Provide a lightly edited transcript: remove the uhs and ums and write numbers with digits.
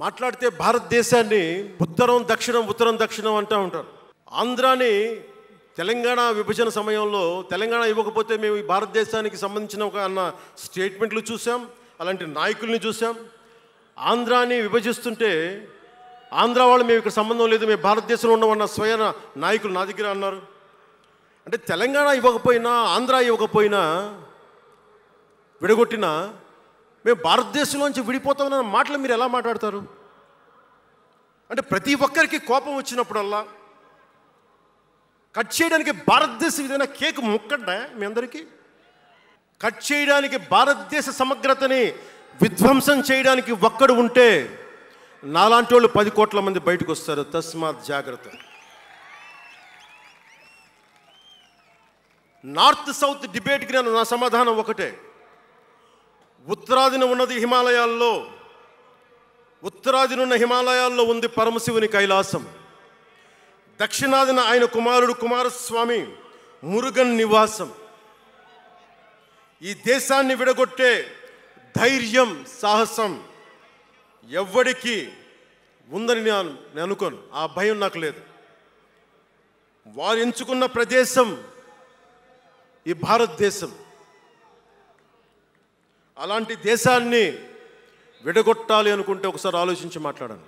మాట్లాడితే భారతదేశాన్ని ఉత్తరం దక్షిణం అంటూ ఉంటారు. ఆంధ్రాని తెలంగాణ విభజన సమయంలో తెలంగాణ ఇవ్వకపోతే మేము ఈ భారతదేశానికి సంబంధించిన ఒక అన్న స్టేట్మెంట్లు చూసాం, అలాంటి నాయకుల్ని చూసాం. ఆంధ్రాని విభజిస్తుంటే ఆంధ్ర వాళ్ళు మేము ఇక్కడ సంబంధం లేదు, మేము భారతదేశంలో ఉండమన్న స్వయం నాయకులు నా దగ్గర అన్నారు. అంటే తెలంగాణ ఇవ్వకపోయినా ఆంధ్ర ఇవ్వకపోయినా విడగొట్టినా మేము భారతదేశంలోంచి విడిపోతామన్న మాటలు మీరు ఎలా మాట్లాడతారు? అంటే ప్రతి ఒక్కరికి కోపం వచ్చినప్పుడల్లా కట్ చేయడానికి భారతదేశం ఏదైనా కేక్ ముక్కండా మీ అందరికీ? కట్ చేయడానికి భారతదేశ సమగ్రతని విధ్వంసం చేయడానికి ఒక్కడు ఉంటే నాలాంటి వాళ్ళు 10 కోట్ల మంది బయటకు వస్తారు. తస్మాత్ జాగ్రత్త. నార్త్ సౌత్ డిబేట్కి నా సమాధానం ఒకటే. ఉత్తరాదిన ఉన్నది హిమాలయాల్లో, ఉత్తరాదినున్న హిమాలయాల్లో ఉంది పరమశివుని కైలాసం. దక్షిణాదిన ఆయన కుమారుడు కుమారస్వామి మురుగన్ నివాసం. ఈ దేశాన్ని విడగొట్టే ధైర్యం సాహసం ఎవ్వడికి ఉందని నేను అనుకోను. ఆ భయం నాకు లేదు. వారు ఎంచుకున్న ప్రదేశం ఈ భారతదేశం. అలాంటి దేశాన్ని విడగొట్టాలి అనుకుంటే ఒకసారి ఆలోచించి మాట్లాడండి.